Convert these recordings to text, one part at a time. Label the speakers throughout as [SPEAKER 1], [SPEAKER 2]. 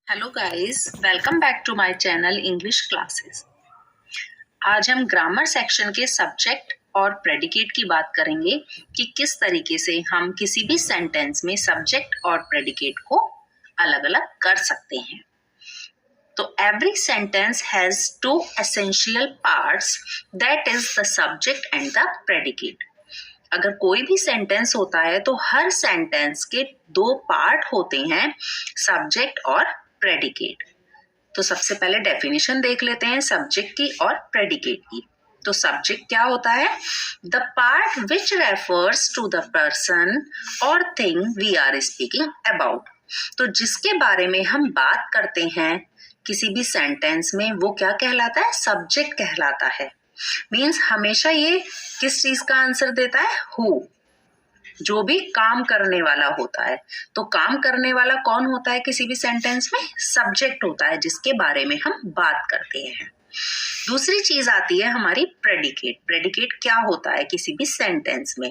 [SPEAKER 1] Hello guys, welcome back to my channel English classes. आज हम grammar section के subject और प्रेडिकेट की बात करेंगे कि किस तरीके से हम किसी भी सेंटेंस में सब्जेक्ट और प्रेडिकेट को अलग-अलग कर सकते हैं। तो every sentence has two essential parts, that is the subject and the predicate. अगर कोई भी सेंटेंस होता है तो हर सेंटेंस के दो पार्ट होते हैं, सब्जेक्ट और प्रेडिकेट। तो सबसे पहले डेफिनेशन देख लेते हैं सब्जेक्ट की और प्रेडिकेट की। तो सब्जेक्ट क्या होता है? The part which refers to the person और thing we are speaking about. तो जिसके बारे में हम बात करते हैं किसी भी सेंटेंस में, वो क्या कहलाता है? सब्जेक्ट कहलाता है। मीन्स हमेशा ये किस चीज का आंसर देता है? हु, जो भी काम करने वाला होता है। तो काम करने वाला कौन होता है किसी भी सेंटेंस में? सब्जेक्ट होता है, जिसके बारे में हम बात करते हैं। दूसरी चीज आती है हमारी प्रेडिकेट। प्रेडिकेट क्या होता है किसी भी सेंटेंस में?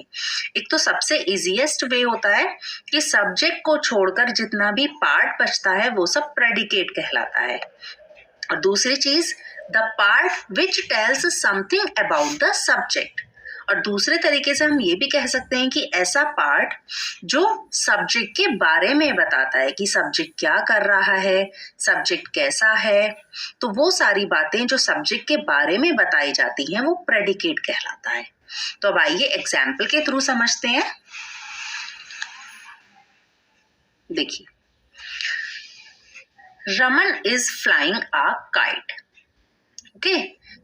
[SPEAKER 1] एक तो सबसे इजीएस्ट वे होता है कि सब्जेक्ट को छोड़कर जितना भी पार्ट बचता है वो सब प्रेडिकेट कहलाता है। और दूसरी चीज, the part which tells something about the subject. और दूसरे तरीके से हम ये भी कह सकते हैं कि ऐसा पार्ट जो सब्जेक्ट के बारे में बताता है कि सब्जेक्ट क्या कर रहा है, सब्जेक्ट कैसा है। तो वो सारी बातें जो सब्जेक्ट के बारे में बताई जाती हैं वो प्रेडिकेट कहलाता है। तो अब आइए एग्जाम्पल के थ्रू समझते हैं। देखिए, Raman is flying a kite. Okay,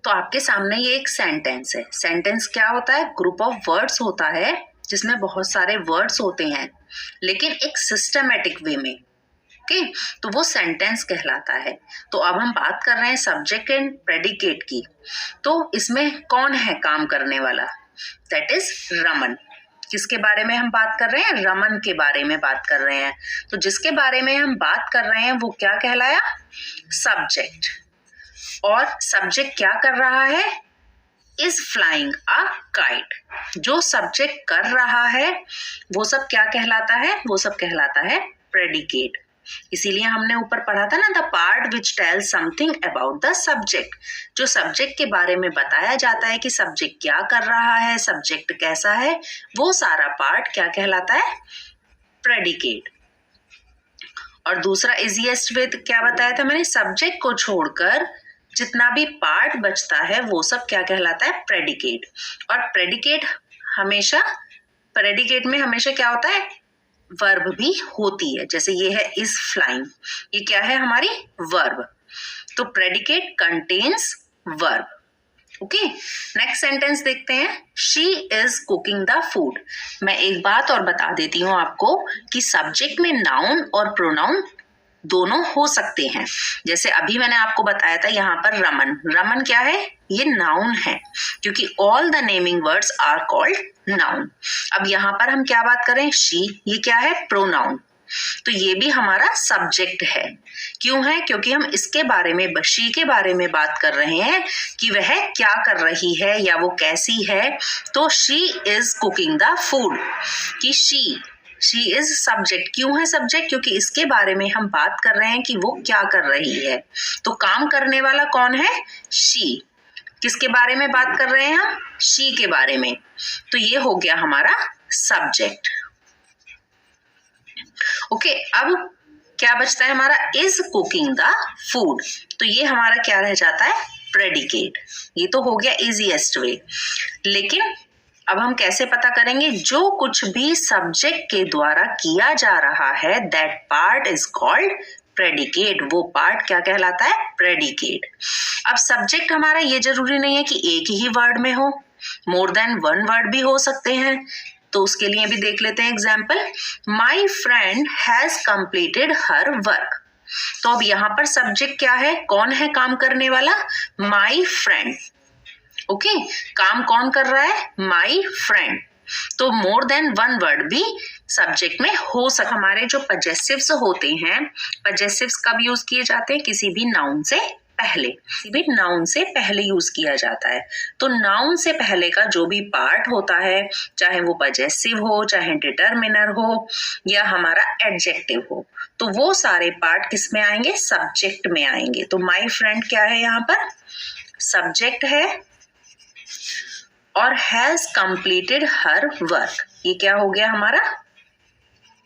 [SPEAKER 1] तो आपके सामने ये एक सेंटेंस है। सेंटेंस क्या होता है? ग्रुप ऑफ वर्ड्स होता है जिसमें बहुत सारे वर्ड्स होते हैं, लेकिन एक सिस्टमेटिक वे में। ओके, तो वो सेंटेंस कहलाता है। तो अब हम बात कर रहे हैं सब्जेक्ट एंड प्रेडिकेट की। तो इसमें कौन है काम करने वाला? That is Raman. किसके बारे में हम बात कर रहे हैं? रमन के बारे में बात कर रहे हैं। तो जिसके बारे में हम बात कर रहे हैं वो क्या कहलाया? सब्जेक्ट। और सब्जेक्ट क्या कर रहा है? Is flying a kite. जो सब्जेक्ट कर रहा है वो सब क्या कहलाता है? वो सब कहलाता है प्रेडिकेट। इसीलिए हमने ऊपर पढ़ा था ना, the part which tells something about the subject. जो सब्जेक्ट के बारे में बताया जाता है कि सब्जेक्ट क्या कर रहा है, सब्जेक्ट कैसा है, वो सारा पार्ट क्या कहलाता है? प्रेडिकेट। और दूसरा इजीएस्ट वे क्या बताया था मैंने? सब्जेक्ट को छोड़कर जितना भी पार्ट बचता है वो सब क्या कहलाता है? प्रेडिकेट। और प्रेडिकेट में हमेशा क्या होता है? वर्ब भी होती है। जैसे ये है इज फ्लाइंग, ये क्या है? हमारी वर्ब। तो predicate contains verb. Okay, next sentence देखते हैं। She is cooking the food. मैं एक बात और बता देती हूँ आपको कि सब्जेक्ट में नाउन और प्रोनाउन दोनों हो सकते हैं। जैसे अभी मैंने आपको बताया था यहाँ पर रमन। रमन क्या है? ये नाउन है, क्योंकि all the naming words are called noun. अब यहाँ पर हम क्या बात करें? शी, ये क्या है? प्रोनाउन। तो ये भी हमारा सब्जेक्ट है। क्यों है? क्योंकि हम इसके बारे में, शी के बारे में बात कर रहे हैं कि वह क्या कर रही है या वो कैसी है। तो she is cooking the food, कि शी इज सब्जेक्ट। क्यों है सब्जेक्ट? क्योंकि इसके बारे में हम बात कर रहे हैं कि वो क्या कर रही है। तो काम करने वाला कौन है? शी। किसके बारे में बात कर रहे हैं हम? शी के बारे में। तो ये हो गया हमारा सब्जेक्ट। ओके, अब क्या बचता है हमारा? Is cooking the food. तो ये हमारा क्या रह जाता है? प्रेडिकेट। ये तो हो गया इजीएस्ट वे। लेकिन अब हम कैसे पता करेंगे? जो कुछ भी सब्जेक्ट के द्वारा किया जा रहा है, that part is called predicate. वो पार्ट क्या कहलाता है? प्रेडिकेट। अब सब्जेक्ट हमारा ये जरूरी नहीं है कि एक ही वर्ड में हो, मोर देन वन वर्ड भी हो सकते हैं। तो उसके लिए भी देख लेते हैं example. My friend has completed her work. तो अब यहाँ पर सब्जेक्ट क्या है? कौन है काम करने वाला? My friend. ओके, काम कौन कर रहा है? My friend. तो मोर देन वन वर्ड भी सब्जेक्ट में हो सकता। हमारे जो पजेसिव्स होते हैं, पजेसिव्स कब यूज किए जाते हैं? किसी भी नाउन से पहले, किसी भी नाउन से पहले यूज किया जाता है। तो नाउन से पहले का जो भी पार्ट होता है, चाहे वो पजेसिव हो, चाहे डिटर्मिनर हो या हमारा एडजेक्टिव हो, तो वो सारे पार्ट किस में आएंगे? सब्जेक्ट में आएंगे। तो माय फ्रेंड क्या है यहाँ पर? सब्जेक्ट है और हैज कंप्लीटेड हर वर्क, ये क्या हो गया हमारा?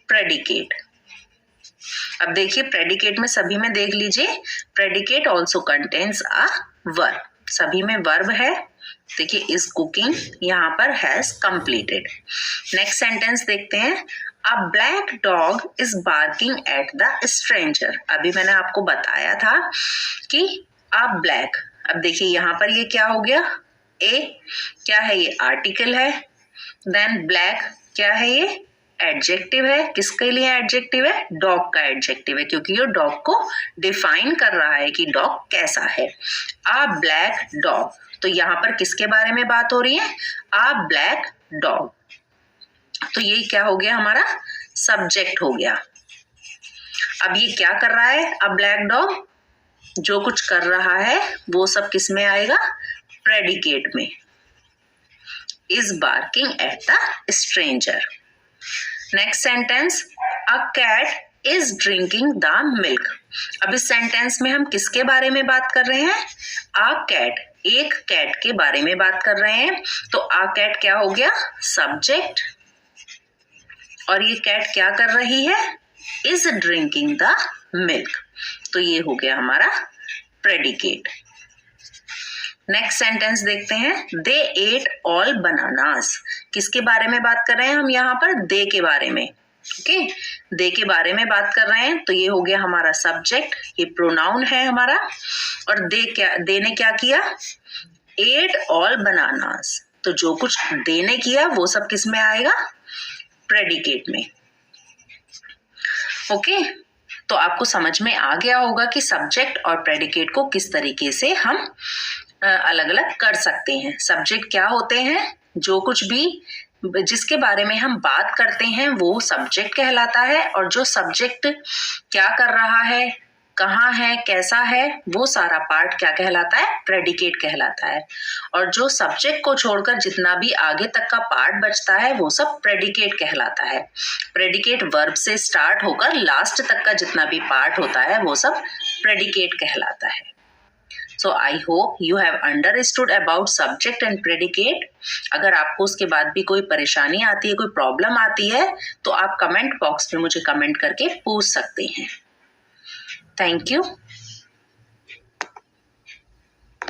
[SPEAKER 1] प्रेडिकेट। अब देखिए प्रेडिकेट में सभी में देख लीजिए, predicate also contains a verb, सभी में वर्ब है। देखिए इज कुकिंग, यहाँ पर हैज कंप्लीटेड। नेक्स्ट सेंटेंस देखते हैं, अ black dog is barking at the stranger. अभी मैंने आपको बताया था कि अ ब्लैक, अब देखिए यहाँ पर ये क्या हो गया? क्या है ये? आर्टिकल है। देन ब्लैक क्या है? ये एडजेक्टिव है। किसके लिए एडजेक्टिव है? डॉग का एडजेक्टिव है, क्योंकि ये डॉग को डिफाइन कर रहा है कि डॉग कैसा है। अ ब्लैक डॉग, तो यहाँ पर किसके बारे में बात हो रही है? अ ब्लैक डॉग। तो ये क्या हो गया हमारा? सब्जेक्ट हो गया। अब ये क्या कर रहा है? अ ब्लैक डॉग जो कुछ कर रहा है वो सब किस में आएगा? प्रेडिकेट में। Is barking at the stranger. Next sentence, a cat is drinking the milk. अब इस सेंटेंस में हम किसके बारे में बात कर रहे हैं? अ कैट, एक कैट के बारे में बात कर रहे हैं। तो अ कैट क्या हो गया? सब्जेक्ट। और ये कैट क्या कर रही है? इज ड्रिंकिंग द मिल्क, तो ये हो गया हमारा प्रेडिकेट। नेक्स्ट सेंटेंस देखते हैं, दे एट ऑल बनानास। किसके बारे में बात कर रहे हैं हम यहाँ पर? दे के बारे में। ओके, दे के बारे में बात कर रहे हैं, तो ये हो गया हमारा सब्जेक्ट, ये प्रोनाउन है हमारा। और दे ने क्या किया? एट ऑल बनानास, तो जो कुछ दे ने किया वो सब किस में आएगा? प्रेडिकेट में। ओके, तो आपको समझ में आ गया होगा कि सब्जेक्ट और प्रेडिकेट को किस तरीके से हम अलग अलग कर सकते हैं। सब्जेक्ट क्या होते हैं? जो कुछ भी जिसके बारे में हम बात करते हैं वो सब्जेक्ट कहलाता है, और जो सब्जेक्ट क्या कर रहा है, कहाँ है, कैसा है, वो सारा पार्ट क्या कहलाता है? प्रेडिकेट कहलाता है। और जो सब्जेक्ट को छोड़कर जितना भी आगे तक का पार्ट बचता है वो सब प्रेडिकेट कहलाता है। प्रेडिकेट वर्ब से स्टार्ट होकर लास्ट तक का जितना भी पार्ट होता है वो सब प्रेडिकेट कहलाता है। So I hope you have understood about subject and predicate. अगर आपको उसके बाद भी कोई परेशानी आती है, कोई प्रॉब्लम आती है, तो आप कमेंट बॉक्स में मुझे कमेंट करके पूछ सकते हैं। Thank you.